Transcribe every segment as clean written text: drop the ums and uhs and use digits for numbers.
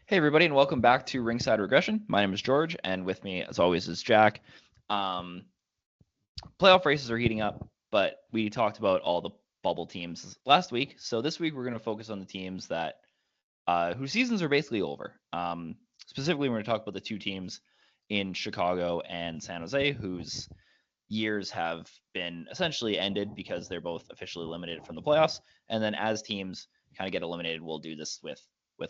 Hey, everybody, and welcome back to Ringside Regression. My name is George, and with me, as always, is Jack. Um, Playoff races are heating up, but we talked about all the bubble teams last week. So this week, we're going to focus on the teams that whose seasons are basically over. Specifically, we're going to talk about the two teams in Chicago and San Jose, whose years have been essentially ended because they're both officially eliminated from the playoffs. And then as teams kind of get eliminated, we'll do this with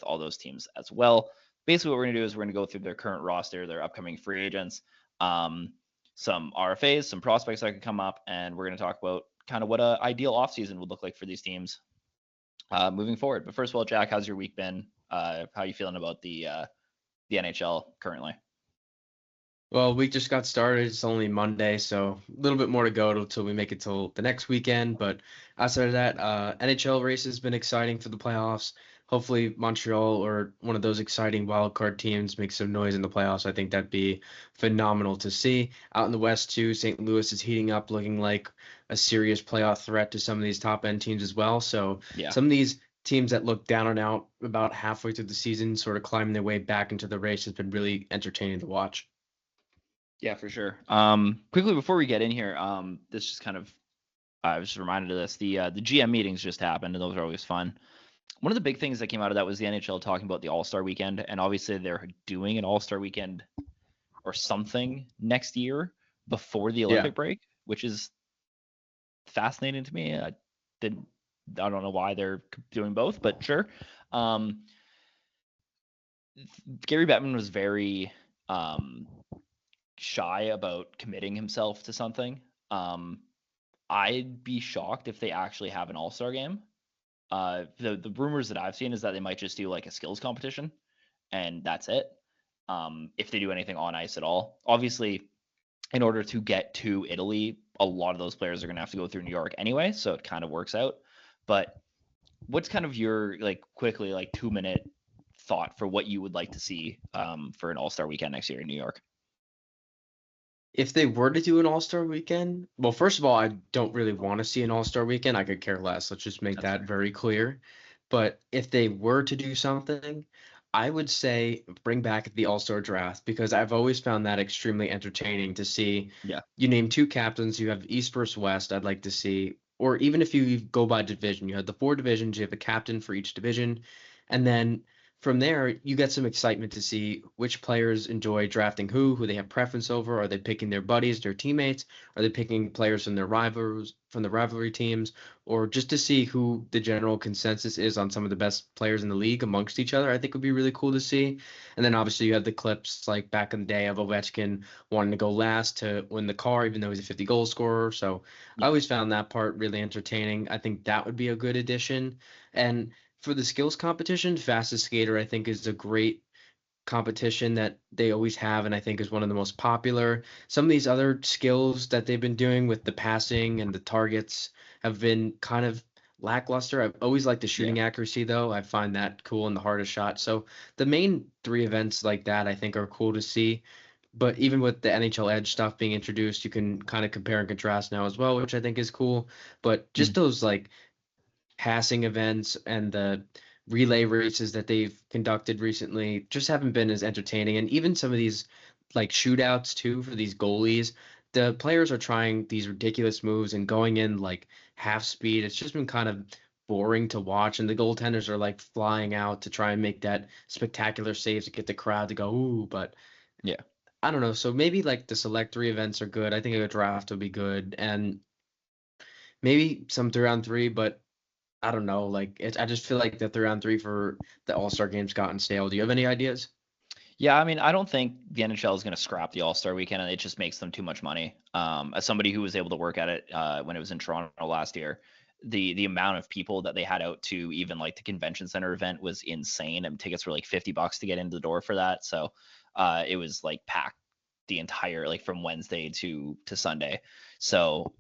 all those teams as well. Basically, what we're going to do is we're going to go through their current roster, their upcoming free agents, some RFAs, some prospects that could come up, and we're going to talk about kind of what an ideal offseason would look like for these teams moving forward. But first of all, Jack, how's your week been? How are you feeling about the NHL currently? Well, we just got started. It's only Monday, so a little bit more to go till we make it till the next weekend. But outside of that, NHL race has been exciting for the playoffs. Hopefully, Montreal or one of those exciting wild card teams makes some noise in the playoffs. I think that'd be phenomenal to see. Out in the West too, St. Louis is heating up, looking like a serious playoff threat to some of these top end teams as well. So Yeah. some of these teams that look down and out about halfway through the season, sort of climbing their way back into the race, has been really entertaining to watch. Yeah, for sure. Quickly before we get in here, this just kind of I was just reminded of this. The GM meetings just happened, and those are always fun. One of the big things that came out of that was the NHL talking about the All Star Weekend, and obviously they're doing an All Star Weekend or something next year before the Yeah. Olympic break, which is fascinating to me. I don't know why they're doing both, but sure. Um, Gary Bettman was very shy about committing himself to something. Um, I'd be shocked if they actually have an All Star game. The rumors that I've seen is that they might just do like a skills competition, and that's it. If they do anything on ice at all, obviously, in order to get to Italy, a lot of those players are going to have to go through New York anyway, so it kind of works out. But what's kind of your like quickly like 2 minute thought for what you would like to see for an All Star weekend next year in New York? If they were to do an All-Star weekend, well, first of all, I don't really want to see an All-Star weekend. I could care less. Let's just make That's that fair. very clear. But if they were to do something, I would say bring back the All-Star draft because I've always found that extremely entertaining to see. Yeah. You name two captains, you have East versus West, I'd like to see, or even if you go by division, you have the four divisions, you have a captain for each division, and then from there, you get some excitement to see which players enjoy drafting who they have preference over. Are they picking their buddies, their teammates? Are they picking players from their rivals, from the rivalry teams, or just to see who the general consensus is on some of the best players in the league amongst each other? I think would be really cool to see. And then obviously you have the clips like back in the day of Ovechkin wanting to go last to win the car, even though he's a 50 goal scorer. So I Yeah. always found that part really entertaining. I think that would be a good addition. And for the skills competition, fastest skater I think is a great competition that they always have and I think is one of the most popular. Some of these other skills that they've been doing with the passing and the targets have been kind of lackluster. I've always liked the Yeah. shooting accuracy though. I find that cool and the hardest shot. So the main three events like that I think are cool to see. But even with the NHL Edge stuff being introduced, you can kind of compare and contrast now as well, which I think is cool. But just Mhm. those like passing events and the relay races that they've conducted recently just haven't been as entertaining. And even some of these like shootouts too for these goalies, the players are trying these ridiculous moves and going in like half speed. It's just been kind of boring to watch. And the goaltenders are like flying out to try and make that spectacular save to get the crowd to go, ooh, but Yeah. I don't know. So maybe like the select three events are good. I think a draft would be good. And maybe some 3-on-3, but I don't know. Like I just feel like the 3-on-3 for the All Star game's gotten stale. Do you have any ideas? Yeah, I mean, I don't think the NHL is going to scrap the All Star Weekend, and it just makes them too much money. As somebody who was able to work at it when it was in Toronto last year, the amount of people that they had out to even like the convention center event was insane, and tickets were like $50 to get into the door for that. So it was like packed the entire like from Wednesday to Sunday. So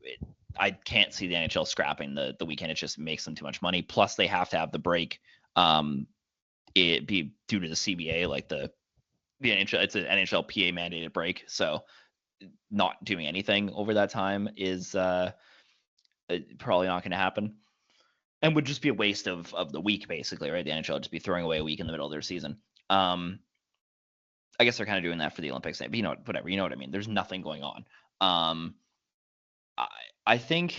I can't see the NHL scrapping the weekend. It just makes them too much money. Plus, they have to have the break. It be due to the CBA, like the NHL, it's an NHLPA mandated break, so not doing anything over that time is probably not going to happen, and would just be a waste of the week, basically, right? The NHL would just be throwing away a week in the middle of their season. I guess they're kind of doing that for the Olympics, but whatever, you know what I mean. There's nothing going on. Um, I I think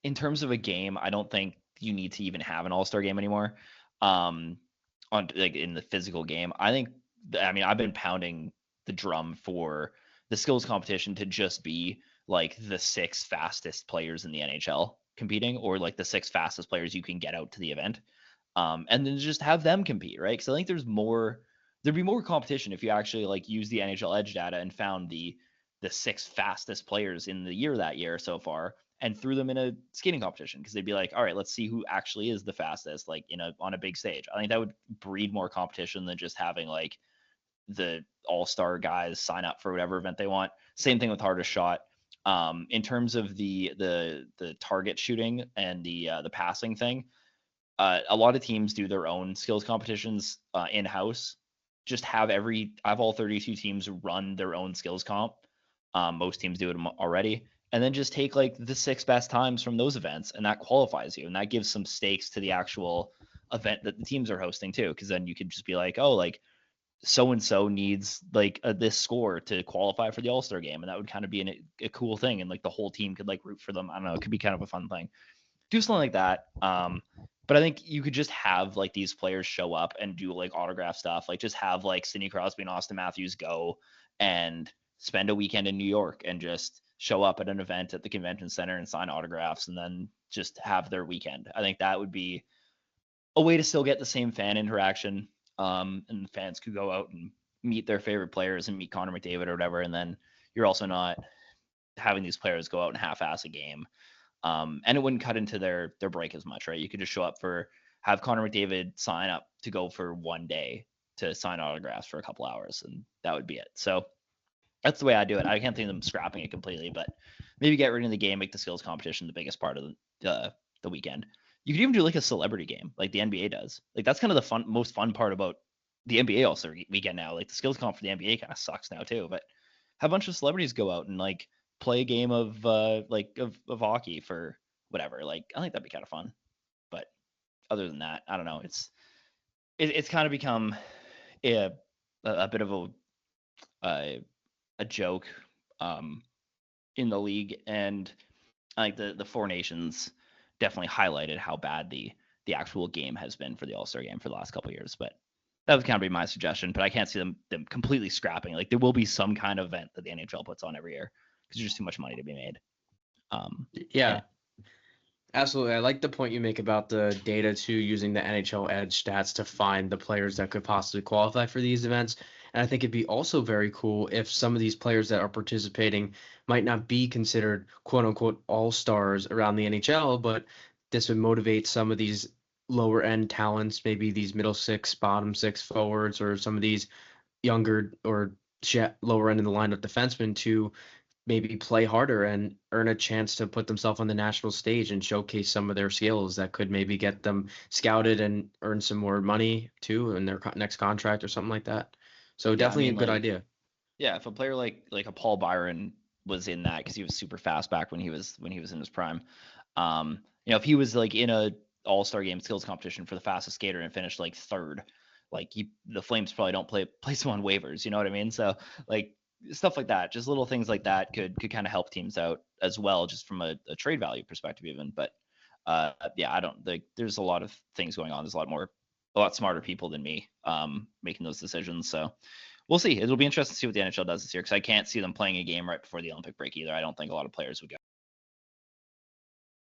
in terms of a game, I don't think you need to even have an All-Star game anymore. Um, on like in the physical game, I think. I mean, I've been pounding the drum for the skills competition to just be like the six fastest players in the NHL competing, or like the six fastest players you can get out to the event, and then just have them compete, right? Because I think there'd be more competition if you actually like use the NHL Edge data and found the six fastest players in the year that year so far and threw them in a skating competition, because they'd be like, all right, let's see who actually is the fastest, like on a big stage. I think that would breed more competition than just having like the all-star guys sign up for whatever event they want. Same thing with hardest shot. In terms of the target shooting and the passing thing, a lot of teams do their own skills competitions in-house. Just have all 32 teams run their own skills comp. Most teams do it already, and then just take like the six best times from those events, and that qualifies you, and that gives some stakes to the actual event that the teams are hosting too. Because then you could just be like, oh, like so and so needs like this score to qualify for the All-Star game, and that would kind of be a cool thing, and like the whole team could like root for them. I don't know, it could be kind of a fun thing. Do something like that. But I think you could just have like these players show up and do like autograph stuff. Like just have like Sidney Crosby and Austin Matthews go and spend a weekend in New York and just show up at an event at the convention center and sign autographs and then just have their weekend. I think that would be a way to still get the same fan interaction. And fans could go out and meet their favorite players and meet Connor McDavid or whatever. And then you're also not having these players go out and half-ass a game. And it wouldn't cut into their break as much, right? You could just show up have Connor McDavid sign up to go for one day to sign autographs for a couple hours, and that would be it. So that's the way I do it. I can't think of them scrapping it completely, but maybe get rid of the game, make the skills competition the biggest part of the weekend. You could even do like a celebrity game, like the NBA does. Like that's kind of the most fun part about the NBA All-Star weekend now. Like the skills comp for the NBA kind of sucks now too, but have a bunch of celebrities go out and like play a game of of hockey for whatever. Like I think that'd be kind of fun. But other than that, I don't know. It's kind of become a bit of a joke in the league, and I think the Four Nations definitely highlighted how bad the actual game has been for the All-Star game for the last couple of years. But that would kind of be my suggestion. But I can't see them completely scrapping. Like there will be some kind of event that the NHL puts on every year because there's just too much money to be made. Yeah, absolutely. I like the point you make about the data too, using the NHL Edge stats to find the players that could possibly qualify for these events. And I think it'd be also very cool if some of these players that are participating might not be considered quote unquote all stars around the NHL, but this would motivate some of these lower end talents, maybe these middle six, bottom six forwards, or some of these younger or lower end in the lineup defensemen to maybe play harder and earn a chance to put themselves on the national stage and showcase some of their skills that could maybe get them scouted and earn some more money too in their next contract or something like that. So Yeah, I definitely a mean, good like, idea. yeah, if a player like a Paul Byron was in that because he was super fast back when he was in his prime, if he was like in a All-Star game skills competition for the fastest skater and finished like third, like the Flames probably don't place him on waivers. You know what I mean? So like stuff like that, just little things like that could kind of help teams out as well, just from a trade value perspective even. But yeah, I don't like. There's a lot of things going on. There's a lot smarter people than me making those decisions. So we'll see. It'll be interesting to see what the NHL does this year because I can't see them playing a game right before the Olympic break either. I don't think a lot of players would go.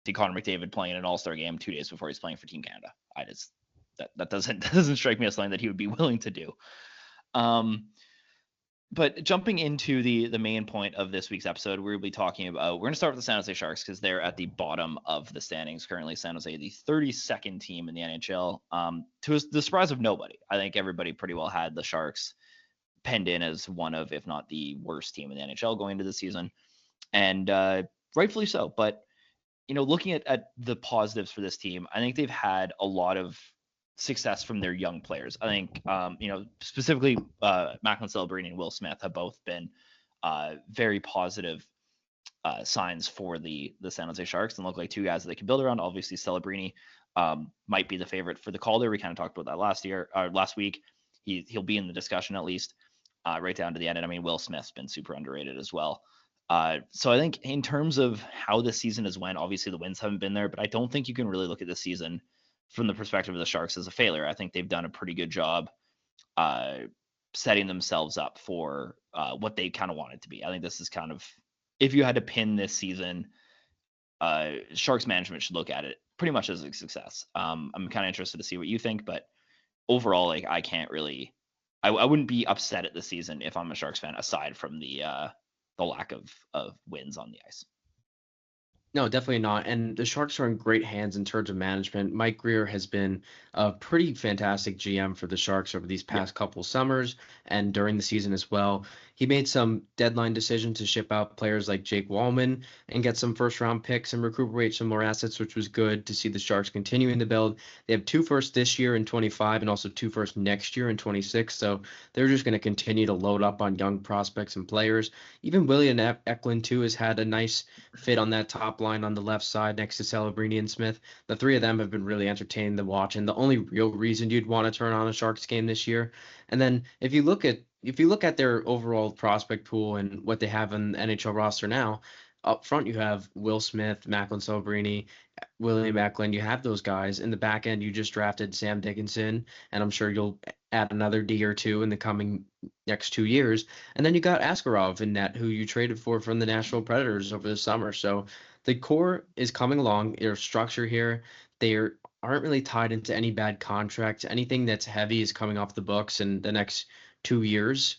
See Connor McDavid playing an All-Star game 2 days before he's playing for Team Canada. I just that doesn't strike me as something that he would be willing to do. But jumping into the main point of this week's episode, we're going to start with the San Jose Sharks because they're at the bottom of the standings currently. San Jose, the 32nd team in the NHL. To the surprise of nobody, I think everybody pretty well had the Sharks penned in as one of, if not the worst team in the NHL going into the season, and rightfully so. But looking at the positives for this team, I think they've had a lot of success from their young players. I think, specifically Macklin Celebrini and Will Smith have both been very positive signs for the San Jose Sharks and look like two guys that they can build around. Obviously, Celebrini might be the favorite for the Calder. We kind of talked about that last week. he'll be in the discussion at least, right down to the end. And I mean, Will Smith's been super underrated as well. So I think in terms of how this season has went, obviously the wins haven't been there, but I don't think you can really look at this season from the perspective of the Sharks as a failure. I think they've done a pretty good job uh, setting themselves up for what they kind of wanted to be. I think this is kind of, if you had to pin this season, Sharks management should look at it pretty much as a success. I'm kind of interested to see what you think, but overall, like I can't really, I wouldn't be upset at the season if I'm a Sharks fan, aside from the lack of wins on the ice. No, definitely not. And the Sharks are in great hands in terms of management. Mike Greer has been a pretty fantastic GM for the Sharks over these Yeah. past couple summers and during the season as well. He made some deadline decisions to ship out players like Jake Wallman and get some first round picks and recuperate some more assets, which was good to see the Sharks continuing to build. They have 2 firsts this year in 25 and also 2 firsts next year in 26. So they're just going to continue to load up on young prospects and players. Even William Eklund, too, has had a nice fit on that top line on the left side next to Celebrini and Smith. The three of them have been really entertaining to watch, and the only real reason you'd want to turn on a Sharks game this year. And then if you look at their overall prospect pool and what they have in the NHL roster now, up front you have Will Smith, Macklin Celebrini, William Eklund. You have those guys. In the back end, you just drafted Sam Dickinson, and I'm sure you'll add another D or two in the coming next 2 years. And then you got Askarov in net, who you traded for from the Nashville Predators over the summer. So the core is coming along. There's structure here. They aren't really tied into any bad contracts. Anything that's heavy is coming off the books in the next 2 years.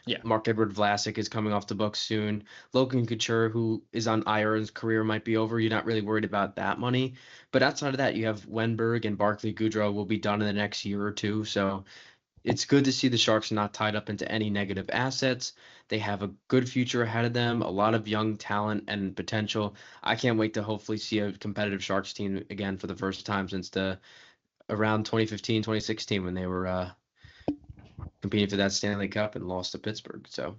Yeah. Mark-Edward Vlasic is coming off the books soon. Logan Couture, who is on IR's career, might be over. You're not really worried about that money. But outside of that, you have Wenberg and Barclay Goodrow will be done in the next year or two. So it's good to see the Sharks not tied up into any negative assets. They have a good future ahead of them, a lot of young talent and potential. I can't wait to hopefully see a competitive Sharks team again for the first time since the around 2015, 2016 when they were competing for that Stanley Cup and lost to Pittsburgh. So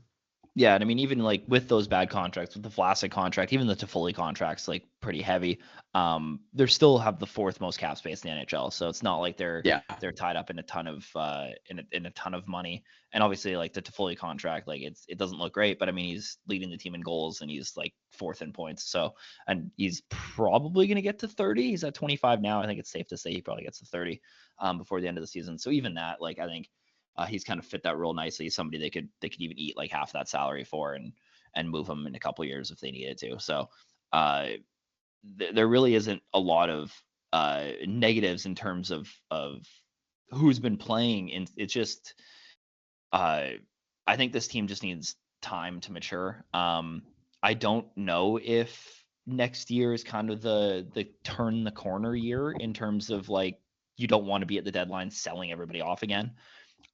Yeah, and I mean, even like with those bad contracts, with the Vlasic contract, even the Toffoli contract's like pretty heavy. They still have the 4th most cap space in the NHL, so it's not like yeah, they're tied up in a ton of in a ton of money. And obviously, like the Toffoli contract, like it doesn't look great, but I mean, he's leading the team in goals and he's like 4th in points. So, and he's probably going to get to 30. He's at 25 now. I think it's safe to say he probably gets to 30 before the end of the season. So even that, like I think he's kind of fit that role nicely. Somebody they could even eat like half that salary for and move him in a couple years if they needed to. So there really isn't a lot of negatives in terms of who's been playing. And it's just I think this team just needs time to mature. I don't know if next year is kind of the turn the corner year in terms of like you don't want to be at the deadline selling everybody off again.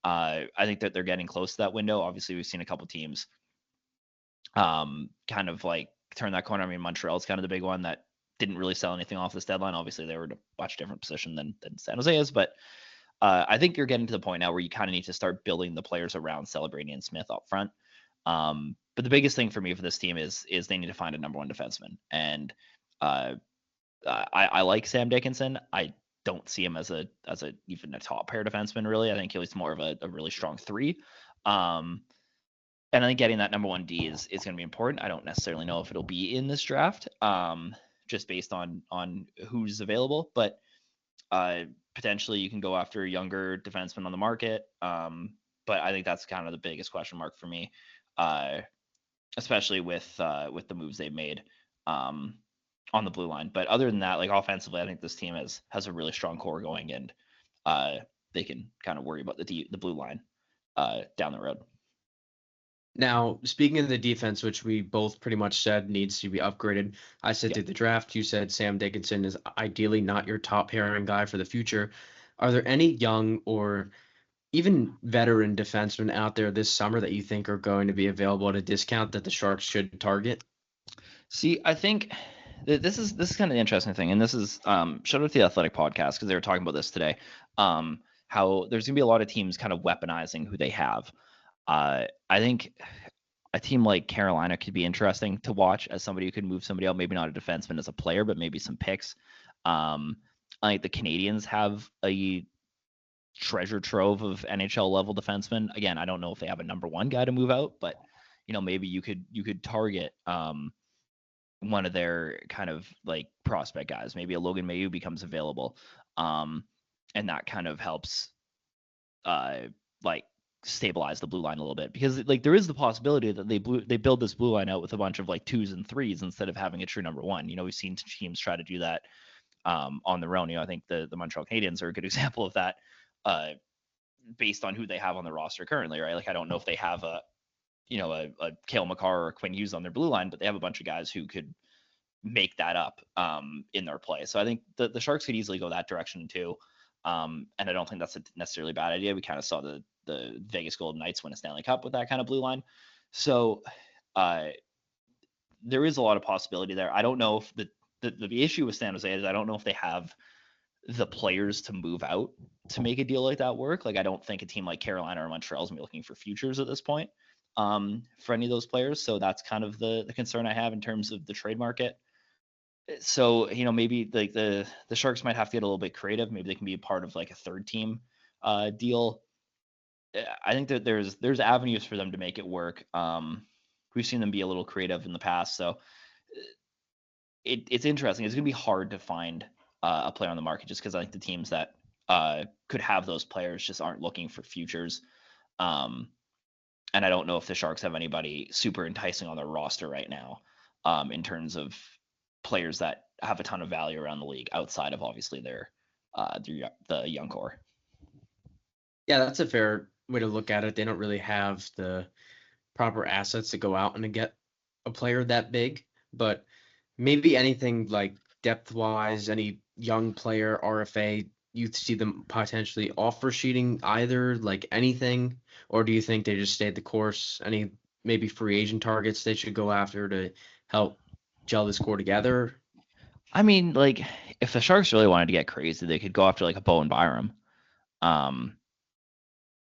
I think that they're getting close to that window. Obviously, we've seen a couple teams kind of like turn that corner. I mean, Montreal's kind of the big one that didn't really sell anything off this deadline. Obviously, they were in a much different position than San Jose is, but I think you're getting to the point now where you kind of need to start building the players around Celebrini and Smith up front. But the biggest thing for me for this team is they need to find a number 1 defenseman, and I like Sam Dickinson. I don't see him as a even a top pair defenseman really. I think he's more of a really strong 3. And I think getting that number 1 D is going to be important. I don't necessarily know if it'll be in this draft, just based on who's available, but potentially you can go after a younger defenseman on the market. But I think that's kind of the biggest question mark for me, especially with the moves they've made on the blue line. But other than that, like offensively, I think this team has a really strong core going, and they can kind of worry about the blue line down the road. Now, speaking of the defense, which we both pretty much said needs to be upgraded, I said through the draft, you said Sam Dickinson is ideally not your top pairing guy for the future. Are there any young or even veteran defensemen out there this summer that you think are going to be available at a discount that the Sharks should target? See, I think this is kind of the interesting thing, and this is shout out to the Athletic podcast because they were talking about this today. How there's gonna be a lot of teams kind of weaponizing who they have. I think a team like Carolina could be interesting to watch as somebody who could move somebody out, maybe not a defenseman as a player, but maybe some picks. I think the Canadians have a treasure trove of NHL level defensemen. Again, I don't know if they have a number one guy to move out, but maybe you could target one of their kind of like prospect guys. Maybe a Logan Mailloux becomes available, and that kind of helps like stabilize the blue line a little bit, because like there is the possibility that they build this blue line out with a bunch of like 2s and 3s instead of having a true number one. We've seen teams try to do that on their own. I think the Montreal Canadiens are a good example of that, based on who they have on the roster currently, right? Like I don't know if they have a Cale Makar or Quinn Hughes on their blue line, but they have a bunch of guys who could make that up in their play. So I think the Sharks could easily go that direction too. And I don't think that's a necessarily bad idea. We kind of saw the Vegas Golden Knights win a Stanley Cup with that kind of blue line. So there is a lot of possibility there. I don't know if the issue with San Jose is I don't know if they have the players to move out to make a deal like that work. Like I don't think a team like Carolina or Montreal is going to be looking for futures at this point for any of those players. So that's kind of the concern I have in terms of the trade market. So maybe like the Sharks might have to get a little bit creative. Maybe they can be a part of like a third team deal. I think that there's avenues for them to make it work. We've seen them be a little creative in the past, so it's interesting. It's going to be hard to find a player on the market just because I think the teams that could have those players just aren't looking for futures. And I don't know if the Sharks have anybody super enticing on their roster right now in terms of players that have a ton of value around the league outside of obviously the young core. Yeah, that's a fair way to look at it. They don't really have the proper assets to go out and to get a player that big, but maybe anything like depth wise, any young player, RFA, you see them potentially offer sheeting either, like anything, or do you think they just stayed the course? Any maybe free agent targets they should go after to help gel this core together? I mean, like if the Sharks really wanted to get crazy, they could go after like a Bowen Byram.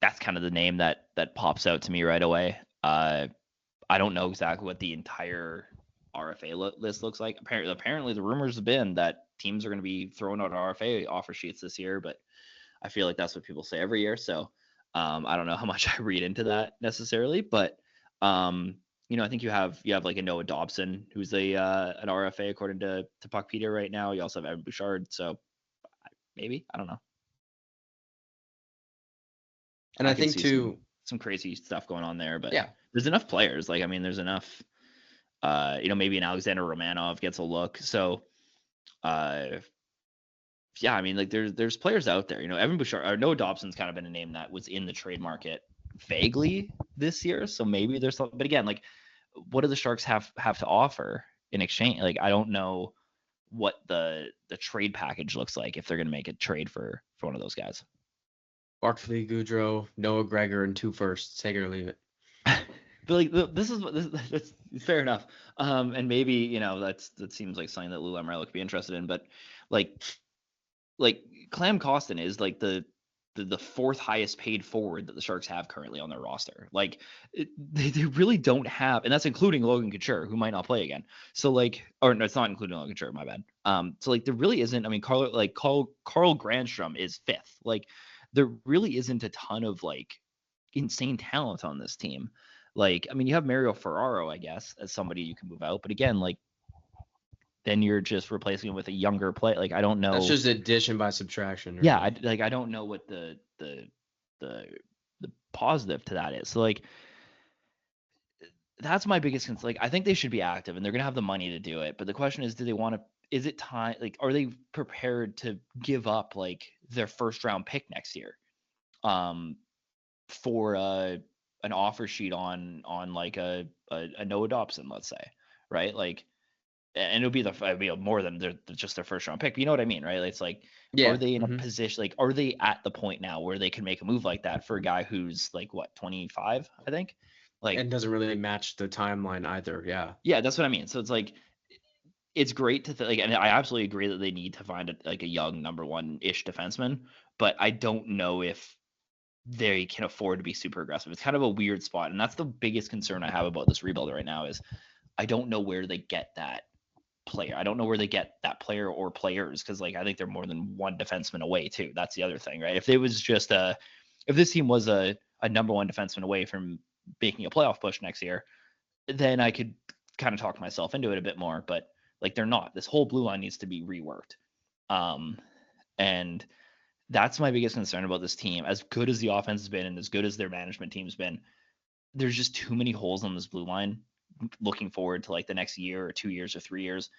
That's kind of the name that pops out to me right away. I don't know exactly what the entire RFA list looks like. Apparently, the rumors have been that teams are going to be throwing out RFA offer sheets this year, but I feel like that's what people say every year. So I don't know how much I read into that necessarily, but I think you have like a Noah Dobson, who's an RFA according to Puckpedia right now. You also have Evan Bouchard, so maybe, I don't know. And I think see too, some crazy stuff going on there, but yeah, there's enough players. Like, I mean, there's enough. Maybe an Alexander Romanov gets a look. So, yeah, I mean, like there's players out there. Evan Bouchard or Noah Dobson's kind of been a name that was in the trade market vaguely this year. So maybe there's something. But again, like, what do the Sharks have to offer in exchange? Like, I don't know what the trade package looks like if they're going to make a trade for one of those guys. Barclay Goodrow, Noah Gregor, and 2 firsts. Take it or leave it. But like that's fair enough. And maybe that seems like something that Lou Lamoriello could be interested in. But like Clam Costin is like the fourth highest paid forward that the Sharks have currently on their roster. Like they really don't have, and that's including Logan Couture, who might not play again. So like, or no, it's not including Logan Couture. My bad. So like there really isn't. I mean, Carl Granstrom is fifth. Like there really isn't a ton of like insane talent on this team. Like, I mean, you have Mario Ferraro, I guess, as somebody you can move out, but again, like then you're just replacing him with a younger player. Like, I don't know. That's just addition by subtraction. Really. Yeah, I don't know what the positive to that is. So like that's my biggest concern. Like, I think they should be active and they're gonna have the money to do it. But the question is, do they want to? Is it time? Like, are they prepared to give up like their first round pick next year, for an offer sheet on like a Noah Dobson, let's say, right? Like, and it'll be more than just their first round pick. But you know what I mean, right? It's like, yeah. Are they in a position? Like, are they at the point now where they can make a move like that for a guy who's like what 25, I think, like, and doesn't really match the timeline either. Yeah, that's what I mean. So it's like, it's great to like, and I absolutely agree that they need to find a young number one ish defenseman, but I don't know if they can afford to be super aggressive. It's kind of a weird spot, and that's the biggest concern I have about this rebuild right now is I don't know where they get that player. I don't know where they get that player or players, because like I think they're more than one defenseman away too. That's the other thing, right? If this team was a number one defenseman away from making a playoff push next year, then I could kind of talk myself into it a bit more. But like they're not. This whole blue line needs to be reworked. And that's my biggest concern about this team. As good as the offense has been and as good as their management team's been, there's just too many holes on this blue line looking forward to like the next year or 2 years or 3 years.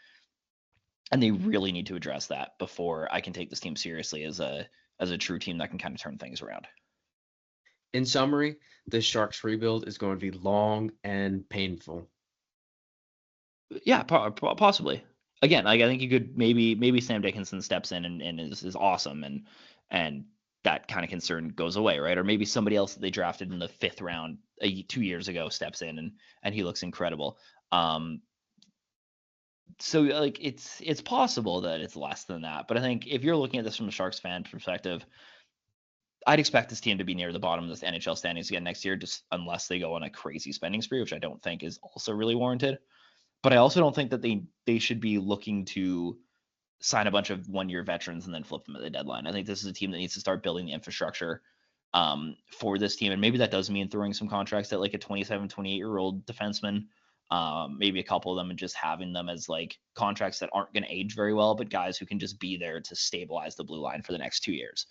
And they really need to address that before I can take this team seriously as a true team that can kind of turn things around. In summary, the Sharks rebuild is going to be long and painful. Yeah, possibly. Again, like I think you could maybe Sam Dickinson steps in and is awesome, and that kind of concern goes away, right? Or maybe somebody else that they drafted in the 5th round 2 years ago steps in and he looks incredible. So like it's possible that it's less than that, but I think if you're looking at this from a Sharks fan perspective, I'd expect this team to be near the bottom of this NHL standings again next year, just unless they go on a crazy spending spree, which I don't think is also really warranted. But I also don't think that they should be looking to sign a bunch of 1-year veterans and then flip them at the deadline. I think this is a team that needs to start building the infrastructure for this team. And maybe that does mean throwing some contracts at like a 27, 28-year-old defenseman, maybe a couple of them, and just having them as like contracts that aren't going to age very well, but guys who can just be there to stabilize the blue line for the next 2 years.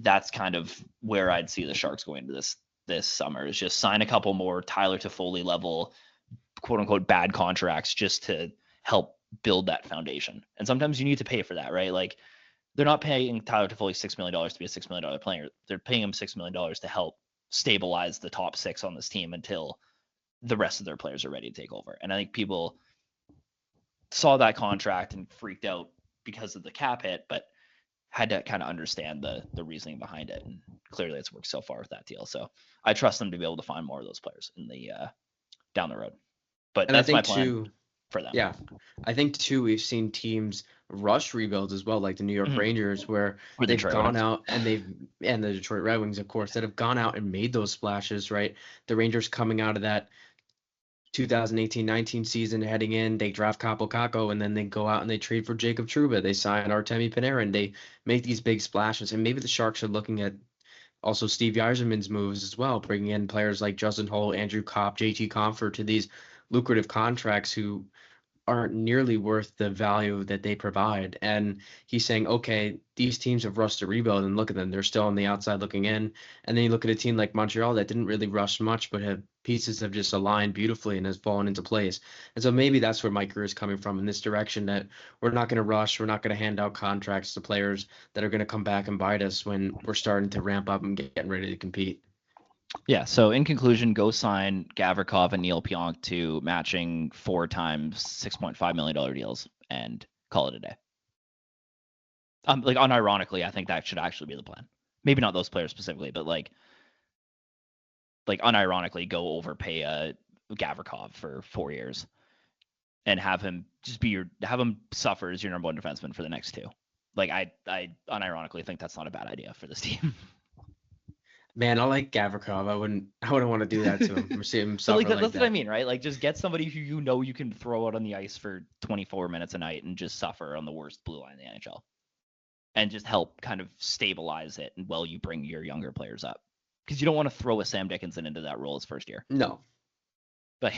That's kind of where I'd see the Sharks going into this summer, is just sign a couple more Tyler Toffoli level, quote unquote, bad contracts just to help build that foundation. And sometimes you need to pay for that, right? Like they're not paying Tyler Toffoli $6 million to be a $6 million player. They're paying him $6 million to help stabilize the top 6 on this team until the rest of their players are ready to take over. And I think people saw that contract and freaked out because of the cap hit, but had to kind of understand the reasoning behind it. And clearly it's worked so far with that deal. So I trust them to be able to find more of those players in the down the road. But And that's I think my plan too, for them. yeah, I think too, we've seen teams rush rebuilds as well, like the New York Rangers, where Or they've Detroit gone Red Wings. out and the Detroit Red Wings, of course, that have gone out and made those splashes, right? The Rangers coming out of that 2018-19 season, heading in, they draft Kaapo Kakko, and then they go out and they trade for Jacob Trouba. They sign Artemi Panarin. They make these big splashes, and maybe the Sharks are looking at also Steve Yzerman's moves as well, bringing in players like Justin Holl, Andrew Kopp, JT Compher to these lucrative contracts who aren't nearly worth the value that they provide. And he's saying, okay, these teams have rushed to rebuild, and look at them. They're still on the outside looking in. And then you look at a team like Montreal that didn't really rush much, but pieces have just aligned beautifully and has fallen into place. And so maybe that's where Mike Grier is coming from, in this direction, that we're not going to rush. We're not going to hand out contracts to players that are going to come back and bite us when we're starting to ramp up and getting ready to compete. Yeah. So in conclusion, go sign Gavrikov and Neil Pionk to matching 4 times $6.5 million deals and call it a day. Like unironically, I think that should actually be the plan. Maybe not those players specifically, but like unironically, go overpay Gavrikov for 4 years and have him suffer as your number one defenseman for the next 2. Like I unironically think that's not a bad idea for this team. Man, I like Gavrikov. I wouldn't want to do that to him or see him suffer like, like that's that. what I mean, right? Like just get somebody who you can throw out on the ice for 24 minutes a night and just suffer on the worst blue line in the NHL. And just help kind of stabilize it while you bring your younger players up. Because you don't want to throw a Sam Dickinson into that role his first year. No. But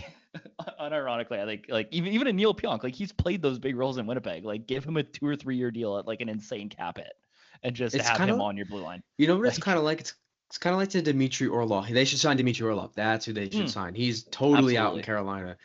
unironically, I think like even a Neil Pionk, like he's played those big roles in Winnipeg. Like give him a 2 or 3 year deal at like an insane cap hit, and just have him on your blue line. You know what it's kind of like? It's kind of like the Dmitry Orlov. They should sign Dmitry Orlov. That's who they should sign. He's totally out in Carolina.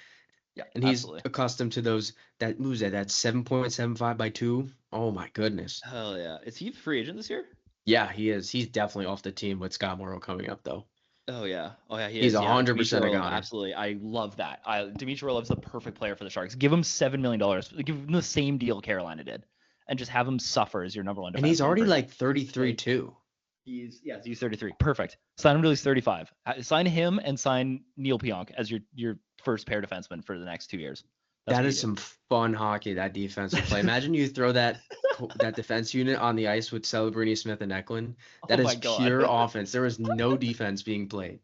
Yeah, and he's accustomed to that 7.75 by 2. Oh my goodness. Hell yeah. Is he a free agent this year? Yeah, he is. He's definitely off the team with Scott Morrow coming up though. Oh yeah. He's 100% a goner. Absolutely. I love that. Dmitry Orlov's the perfect player for the Sharks. Give him $7 million. Give him the same deal Carolina did, and just have him suffer as your number one defenseman. And he's already like 33 too. He's 33. Perfect. Sign him till he's 35. Sign him and sign Neil Pionk as your first pair defenseman for the next 2 years. That is some fun hockey, that defensive play. Imagine you throw that defense unit on the ice with Celebrini, Smith, and Eklund. That is pure offense. There was no defense being played.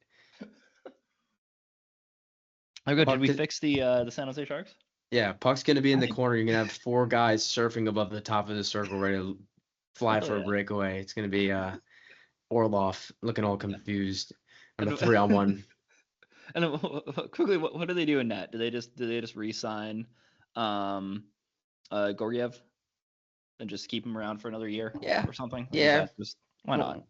Oh, good. Did we fix the San Jose Sharks? Yeah, puck's gonna be in I the think corner. You're gonna have four guys surfing above the top of the circle, ready to fly for a yeah. breakaway. It's gonna be Orlov looking all confused on a And, 3-on-1. and quickly, what do they do in net? Do they just re-sign Gorgiev and just keep him around for another year Yeah, or something? Like, is yeah. that just why not? Well,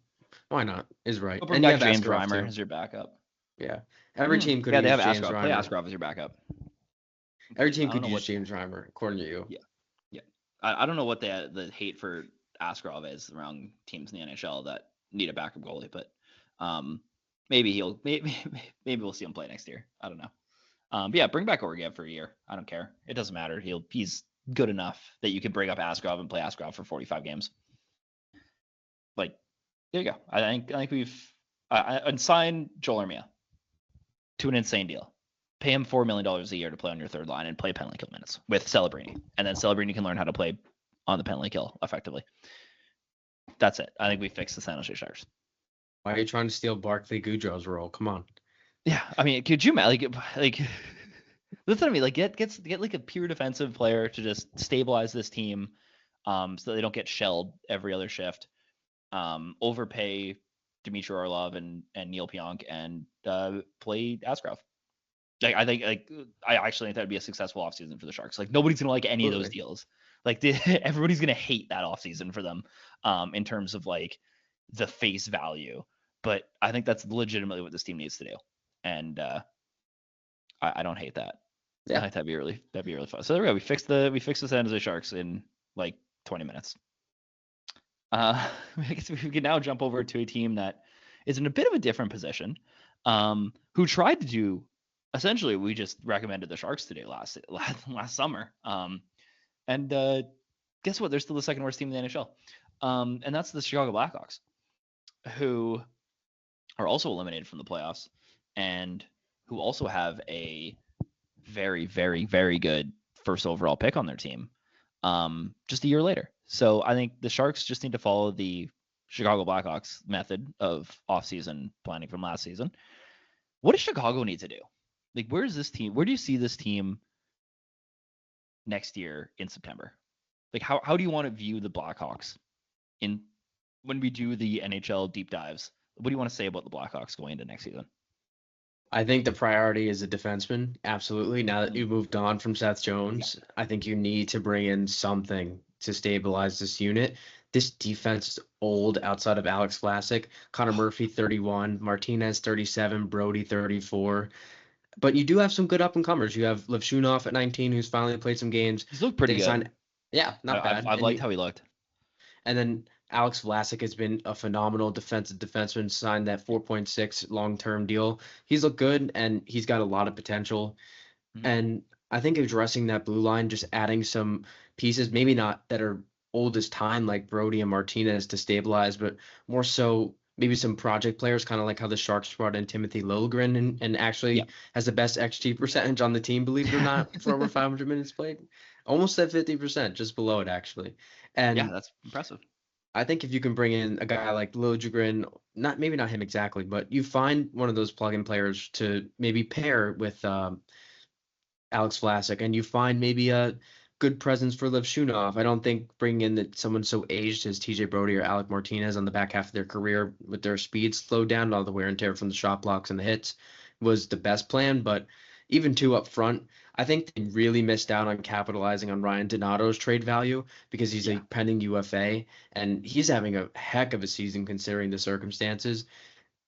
why not? Is right. Go bring And you back have James Askarov Reimer too. as your backup. Yeah. Every team could Yeah, have they have used James Askarov. Play Reimer. Askarov as your backup. Every Because team I don't could know use what. James Reimer, according to you. Yeah, yeah. I don't know what the hate for Askarov is around teams in the NHL that need a backup goalie, but um, maybe we'll see him play next year. I don't know. But yeah, bring back Orgiev for a year. I don't care. It doesn't matter. He's good enough that you can bring up Askarov and play Askarov for 45 games. Like, there you go. I think we've and sign Joel Armia to an insane deal. Pay him $4 million a year to play on your third line and play penalty kill minutes with Celebrini, and then Celebrini can learn how to play on the penalty kill effectively. That's it. I think we fixed the San Jose Sharks. Why are you trying to steal Barclay Goodrow's role? Come on. Yeah, I mean, could you like listen to me, like get like a pure defensive player to just stabilize this team, so they don't get shelled every other shift. Overpay Dmitry Orlov and Neil Pionk and play Askarov. Like I actually think that'd be a successful offseason for the Sharks. Like nobody's gonna like any of those Absolutely. deals. Like everybody's gonna hate that offseason for them, in terms of like the face value. But I think that's legitimately what this team needs to do, and I don't hate that. I Yeah. think that'd be really fun. So there we go. We fixed the San Jose Sharks in like 20 minutes. I guess we can now jump over to a team that is in a bit of a different position, who tried to do essentially what we just recommended the Sharks to do last summer. And guess what? They're still the second worst team in the NHL. And that's the Chicago Blackhawks, who are also eliminated from the playoffs and who also have a very, very, very good first overall pick on their team, just a year later. So I think the Sharks just need to follow the Chicago Blackhawks method of offseason planning from last season. What does Chicago need to do? Like, where is this team? Where do you see this team next year in September? Like, how do you want to view the Blackhawks in when we do the NHL deep dives? What do you want to say about the Blackhawks going into next season? I think the priority is a defenseman. Absolutely. Now that Mm. you moved on from Seth Yeah. Jones, I think you need to bring in something to stabilize this unit. This defense is old outside of Alex Vlasic, Connor Murphy 31, Martinez 37, Brody 34. But you do have some good up and comers. You have Levshunov at 19, who's finally played some games. He's looked pretty They good. signed, yeah, not I've bad. I've liked how he looked. And then Alex Vlasic has been a phenomenal defensive defenseman, signed that 4.6 long-term deal. He's looked good and he's got a lot of potential. Mhm. And I think addressing that blue line, just adding some pieces, maybe not that are old as time like Brody and Martinez to stabilize, but more so maybe some project players, kind of like how the Sharks brought in Timothy Liljegren and Yeah. actually has the best XG percentage on the team, believe it or not, for over 500 minutes played. Almost at 50%, just below it actually. Yeah, And that's impressive. I think if you can bring in a guy like Liljegren, not maybe not him exactly, but you find one of those plug-in players to maybe pair with Alex Vlasic, and you find maybe a good presence for Levshunov. I don't think bringing in that someone so aged as TJ Brody or Alec Martinez on the back half of their career with their speed slowed down, all the wear and tear from the shot blocks and the hits was the best plan. But even two up front, I think they really missed out on capitalizing on Ryan Donato's trade value because he's a Yeah. pending UFA and he's having a heck of a season considering the circumstances.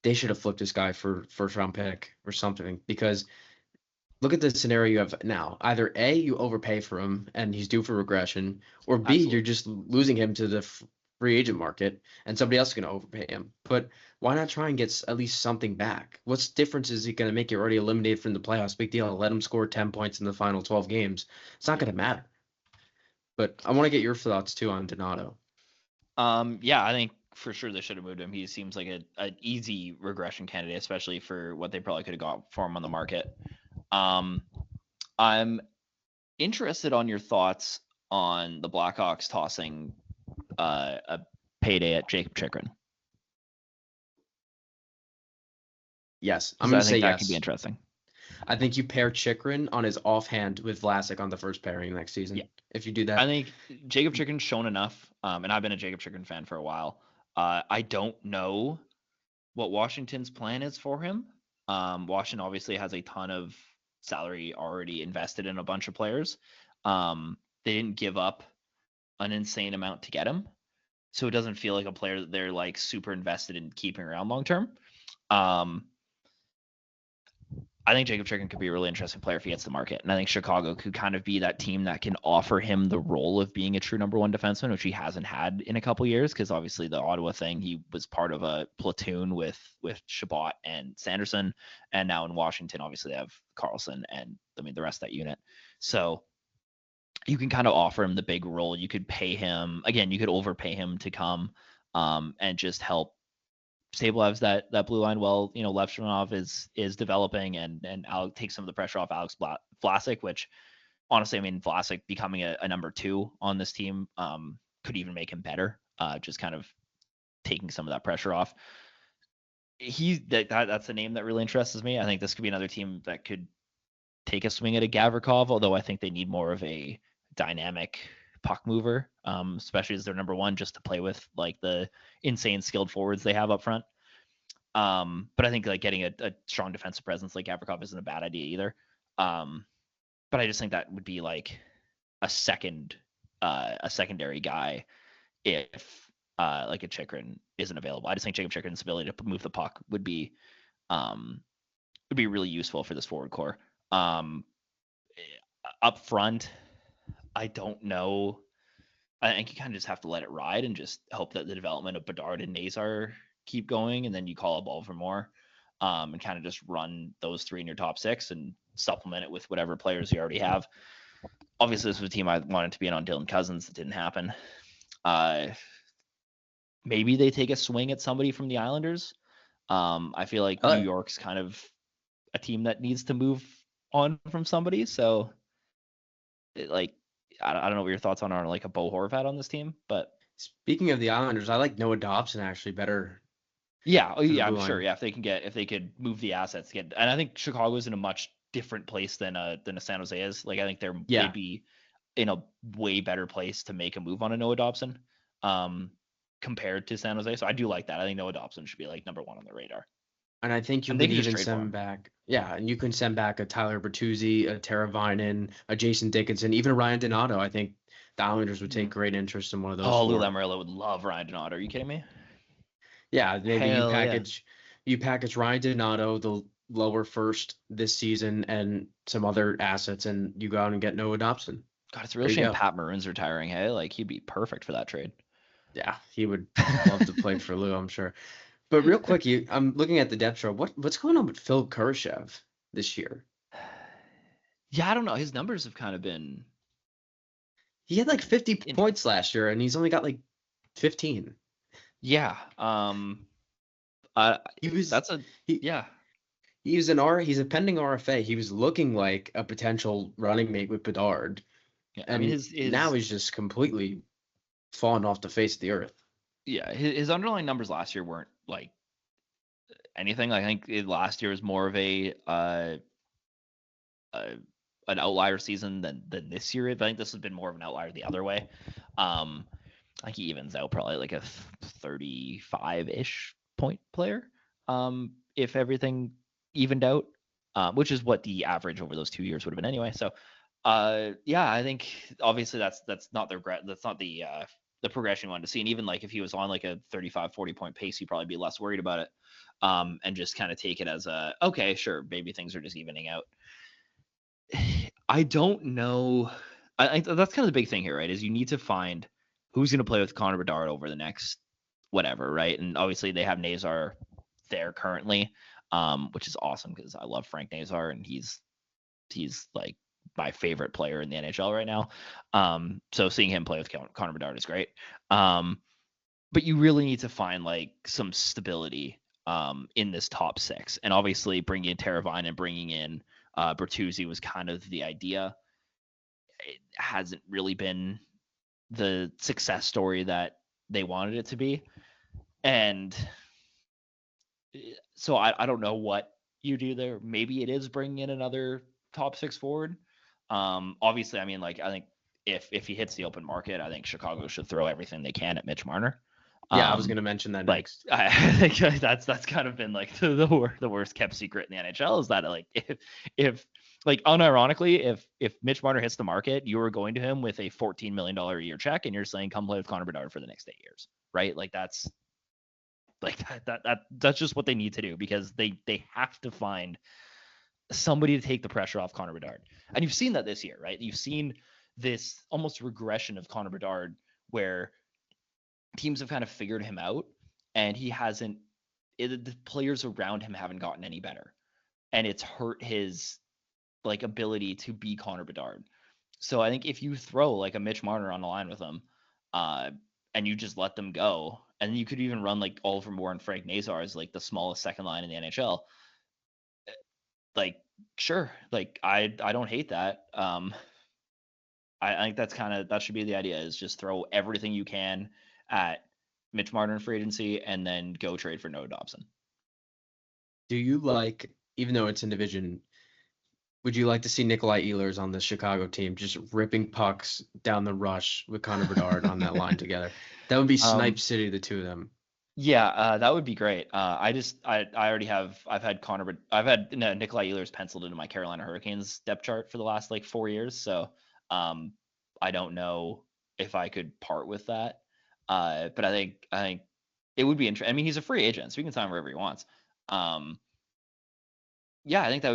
They should have flipped this guy for first round pick or something because look at the scenario you have now. Either A, you overpay for him and he's due for regression, or B, you're Absolutely. just losing him to the free agent market and somebody else is going to overpay him. But why not try and get at least something back? What's difference is he going to make you already eliminated from the playoffs? Big deal. Let him score 10 points in the final 12 games. It's not Yeah. going to matter. But I want to get your thoughts too on Donato. Yeah, I think for sure they should have moved him. He seems like an easy regression candidate, especially for what they probably could have got for him on the market. Um, I'm interested on your thoughts on the Blackhawks tossing a payday at Jacob Chikrin, Yes, I'm because going I to say think that could be yes. interesting. I think you pair Chikrin on his offhand with Vlasic on the first pairing next Yeah, season. If you do I that, think Jacob Chicken's shown enough, and I've been a Jacob Chicken fan for a while. I don't know what Washington's plan is for him. Washington obviously has a ton of salary already invested in a bunch of players. They didn't give up an insane amount to get him, so it doesn't feel like a player that they're like super invested in keeping around long term. Um, I think Jacob Chicken could be a really interesting player if he gets the market. And I think Chicago could kind of be that team that can offer him the role of being a true number one defenseman, which he hasn't had in a couple years. Because obviously the Ottawa thing, he was part of a platoon with Shabbat and Sanderson. And now in Washington, obviously they have Carlson and the rest of that unit. So you can kind of offer him the big role. You could pay him again, you could overpay him to come and just help stabilize that blue line while Levshunov is developing and Alex take some of the pressure off Alex Vlasic, which honestly, Vlasic becoming a number two on this team could even make him better. Just kind of taking some of that pressure off. That's a name that really interests me. I think this could be another team that could take a swing at a Gavrikov, although I think they need more of a dynamic puck mover, especially as their number one, just to play with like the insane skilled forwards they have up front. But I think like getting a strong defensive presence like Gavrikov isn't a bad idea either. But I just think that would be like a secondary guy if like a Chikrin isn't available. I just think Jacob Chikrin's ability to move the puck would be really useful for this forward core. Up front, I don't know. I think you kind of just have to let it ride and just hope that the development of Bedard and Nazar keep going, and then you call up Baltimore and kind of just run those three in your top six and supplement it with whatever players you already have. Obviously, this was a team I wanted to be in on Dylan Cousins. It didn't happen. Maybe they take a swing at somebody from the Islanders. I feel like New York's kind of a team that needs to move on from somebody. So, I don't know what your thoughts on are like a Bo Horvat on this team, but speaking of the Islanders, I like Noah Dobson actually better yeah, for the I'm blue sure. line. Yeah, if they could move the assets, and I think Chicago's in a much different place than a San Jose is. Like I think they'd Yeah, be in a way better place to make a move on a Noah Dobson, compared to San Jose. So I do like that. I think Noah Dobson should be like number one on the radar, and I think you and they could can just even trade for send him. back. Yeah, and you can send back a Tyler Bertuzzi, a Teravainen, a Jason Dickinson, even Ryan Donato. I think the Islanders would take Mhm. great interest in one of those Oh, Lou four. Lamoriello would love Ryan Donato. Are you kidding me? Yeah, maybe Hell yeah. you package Ryan Donato, the lower first this season, and some other assets, and you go out and get Noah Dobson. God, it's a real There you shame go. Pat Maroon's retiring. Hey, like he'd be perfect for that trade. Yeah, he would love to play for Lou, I'm sure. But real quick, I'm looking at the depth chart. What's going on with Phil Kurashev this year? Yeah, I don't know. His numbers have kind of been He had like 50 in, points last year, and he's only got like 15. yeah. Uh, He was that's a he yeah. he's a pending RFA. He was looking like a potential running mate with Bedard, Yeah, I mean and now he's just completely fallen off the face of the earth. his underlying numbers last year weren't like anything. I think last year was more of uh, an outlier season than this year. I think this has been more of an outlier the other way. Um, I think he evens out probably like a 35-ish point player. If everything evened out, which is what the average over those 2 years would have been anyway. So, yeah, I think obviously that's not the progression you wanted to see. And even like if he was on like a 35-40 point pace, you'd probably be less worried about it. And just kind of take it as a okay, sure, maybe things are just evening out. I don't know. That's kind of the big thing here, right? Is you need to find who's going to play with Connor Bedard over the next whatever, right? And obviously they have Nazar there currently, which is awesome because I love Frank Nazar and he's like my favorite player in the NHL right now. So seeing him play with Connor Bedard is great. But you really need to find like some stability in this top six, and obviously bringing in Teravainen and bringing in Bertuzzi was kind of the idea. It hasn't really been the success story that they wanted it to be, and so I don't know what you do there. Maybe it is bringing in another top 6 forward. Obviously, I mean, like, I think if he hits the open market, I think Chicago should throw everything they can at Mitch Marner. Yeah, I was going to mention that Like next. I think that's kind of been like the worst kept secret in the NHL is that like if like unironically if Mitch Marner hits the market, you are going to him with a $14 million a year check and you're saying come play with Connor Bedard for the next 8 years, right? Like that's that's just what they need to do because they have to find somebody to take the pressure off Connor Bedard. And you've seen that this year, right? You've seen this almost regression of Connor Bedard where teams have kind of figured him out and he hasn't the players around him haven't gotten any better. And it's hurt his like ability to be Connor Bedard. So I think if you throw like a Mitch Marner on the line with him, and you just let them go, and you could even run like Oliver Moore and Frank Nazar as like the smallest second line in the NHL, like sure, like I don't hate that. I think that should be the idea is just throw everything you can at Mitch Marner in free agency and then go trade for Noah Dobson. Do you like, even though it's in division, would you like to see Nikolai Ehlers on the Chicago team just ripping pucks down the rush with Connor Bedard on that line together? That would be Snipe City, the two of them. Yeah, that would be great. I already I've had Nikolai Ehlers penciled into my Carolina Hurricanes depth chart for the last like 4 years, so I don't know if I could part with that. But I think it would be interesting. I mean, he's a free agent, so he can sign wherever he wants. Yeah, I think that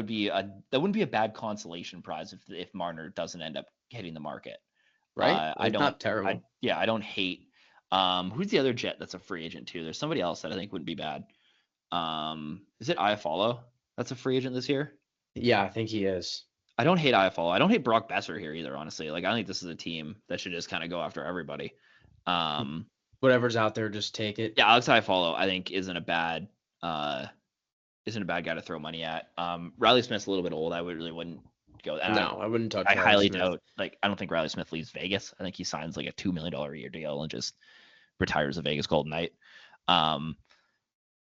wouldn't be a bad consolation prize if Marner doesn't end up hitting the market. Right? I It's don't. not terrible. I don't hate. Who's the other Jet that's a free agent too? There's somebody else that I think wouldn't be bad. Is it Iafallo? That's a free agent this year. Yeah, I think he is. I don't hate Iafallo. I don't hate Brock Besser here either. Honestly, like I think this is a team that should just kind of go after everybody. Whatever's out there, just take it. Yeah, Alex Iafallo I think isn't a bad guy to throw money at. Riley Smith's a little bit old. I wouldn't go. And No, I wouldn't touch I Riley highly Smith. doubt. Like, I don't think Riley Smith leaves Vegas. I think he signs like a $2 million a year deal and just retires a Vegas Golden Knight.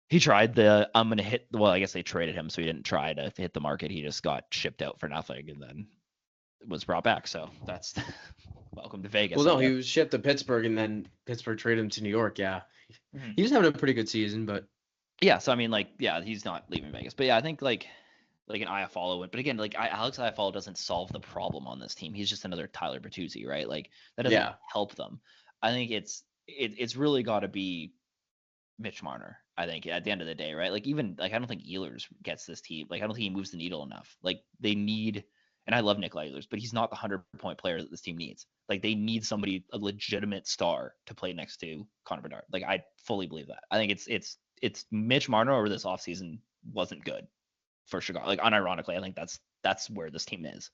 He tried I'm gonna hit. Well, I guess they traded him, so he didn't try to hit the market. He just got shipped out for nothing and then was brought back. So that's welcome to Vegas. Well, no, he was shipped to Pittsburgh and then Pittsburgh traded him to New York. Yeah, he was having a pretty good season, but yeah. So I mean, like, yeah, he's not leaving Vegas, but yeah, I think like an Iafallo. But again, like Alex Iafallo doesn't solve the problem on this team. He's just another Tyler Bertuzzi, right? Like that doesn't help them. I think it's really got to be Mitch Marner. I think at the end of the day, right? Like even like I don't think Ehlers gets this team. Like I don't think he moves the needle enough. Like they need, and I love Nikolai Ehlers, but he's not the 100-point player that this team needs. Like they need somebody, a legitimate star, to play next to Connor Bedard. Like I fully believe that. I think it's Mitch Marner over this offseason wasn't good for Chicago. Like unironically, I think that's where this team is.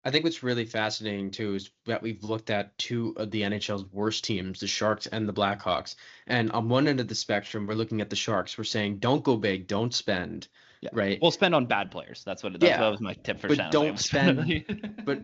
I think what's really fascinating too is that we've looked at two of the NHL's worst teams, the Sharks and the Blackhawks. And on one end of the spectrum, we're looking at the Sharks. We're saying, don't go big, don't spend. Yeah. Right. We'll spend on bad players. That was my tip for But don't spend. But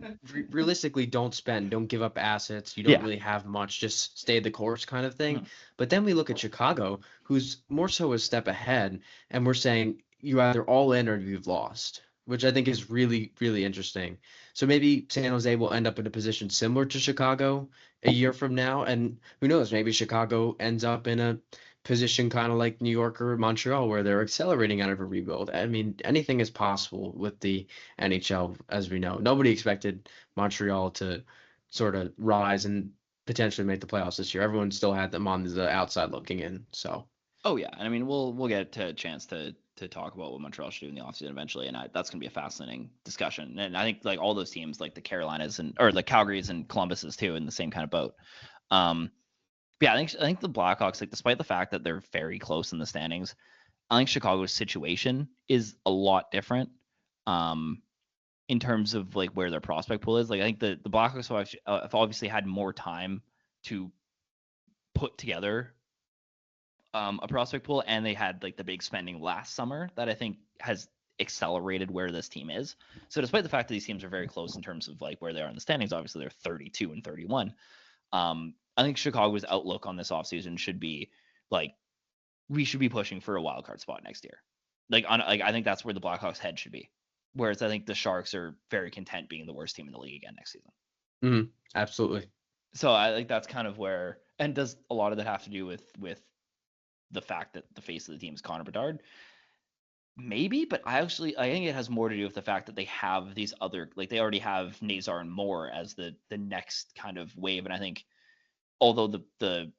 realistically, don't spend. Don't give up assets. You don't really have much. Just stay the course kind of thing. Mm-hmm. But then we look at Chicago, who's more so a step ahead, and we're saying you either all in or you've lost, which I think is really, really interesting. So maybe San Jose will end up in a position similar to Chicago a year from now. And who knows, maybe Chicago ends up in a position kind of like New York or Montreal where they're accelerating out of a rebuild. I mean, anything is possible with the NHL, as we know. Nobody expected Montreal to sort of rise and potentially make the playoffs this year. Everyone still had them on the outside looking in. So. Oh yeah, and I mean we'll get a chance to talk about what Montreal should do in the offseason eventually, and that's going to be a fascinating discussion. And I think like all those teams, like the Carolinas or the Calgarys and Columbuses too, in the same kind of boat. Yeah, I think the Blackhawks, like despite the fact that they're very close in the standings, I think Chicago's situation is a lot different. In terms of like where their prospect pool is, like I think the Blackhawks have obviously had more time to put together a prospect pool, and they had like the big spending last summer that I think has accelerated where this team is. So despite the fact that these teams are very close in terms of like where they are in the standings, obviously they're 32 and 31. I think Chicago's outlook on this offseason should be like we should be pushing for a wild card spot next year. I think that's where the Blackhawks' head should be. Whereas I think the Sharks are very content being the worst team in the league again next season. Mm-hmm. Absolutely. So I think that's kind of where, and does a lot of that have to do with the fact that the face of the team is Connor Bedard? Maybe, but I think it has more to do with the fact that they have these other, like they already have Nazar and Moore as the next kind of wave, and I think although the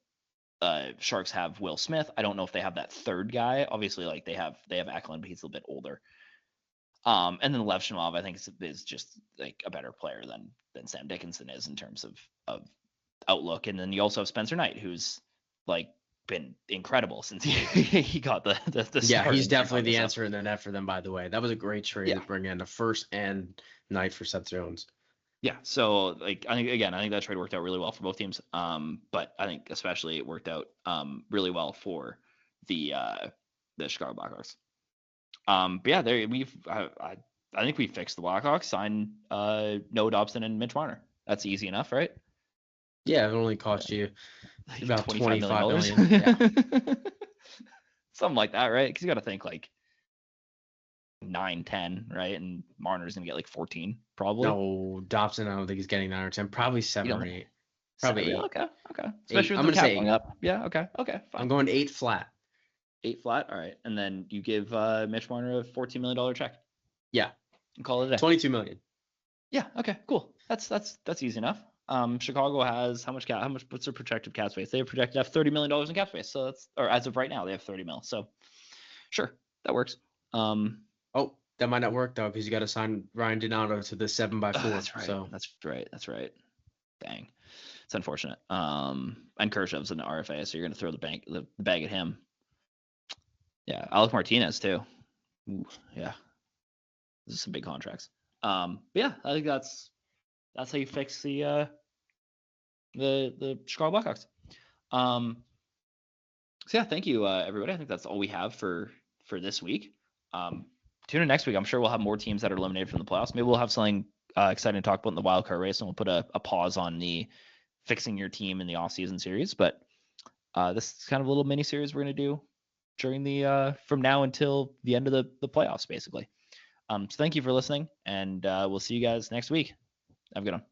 Sharks have Will Smith, I don't know if they have that third guy. Obviously, like they have Eklund, but he's a little bit older. And then Lev Shimov, I think is just like a better player than Sam Dickinson is in terms of outlook. And then you also have Spencer Knight, who's like been incredible since he got the Yeah, start. he's definitely the answer in the net for them, by the way. That was a great trade to bring in the first and Knight for Seth Jones. Yeah, so like I think that trade worked out really well for both teams. But I think especially it worked out really well for the Chicago Blackhawks. But yeah, I think we fixed the Blackhawks. Signed Noah Dobson and Mitch Marner. That's easy enough, right? Yeah, it only cost you Like about $25 million. Yeah. Something like that, right? Because you got to think like 9, 10, right? And Marner's gonna get like 14, probably. No, Dobson, I don't think he's getting 9 or 10. Probably 7 or 8. Probably 8. Okay. Especially with I'm the gonna cap say going 8. up. Yeah. Okay. Fine. I'm going 8 flat. 8 flat. All right. And then you give Mitch Marner a $14 million check. Yeah. And call it a day. 22 million. Yeah. Okay. Cool. That's easy enough. Chicago has how much? What's their projected cap space? They have projected to have $30 million in cap space. So or as of right now, they have 30 mil. So sure, that works. Oh, that might not work though because you got to sign Ryan Donato to the 7x4. That's right. So That's right. Dang, it's unfortunate. And Kershaw's an RFA, so you're gonna throw the bag at him. Yeah, Alec Martinez too. Ooh, yeah, this is some big contracts. But yeah, I think that's how you fix the Chicago Blackhawks. So yeah, thank you everybody. I think that's all we have for this week. Tune in next week. I'm sure we'll have more teams that are eliminated from the playoffs. Maybe we'll have something exciting to talk about in the wild card race, and we'll put a pause on the fixing your team in the offseason series. But this is kind of a little mini series we're going to do during the from now until the end of the playoffs, basically. So thank you for listening, and we'll see you guys next week. Have a good one.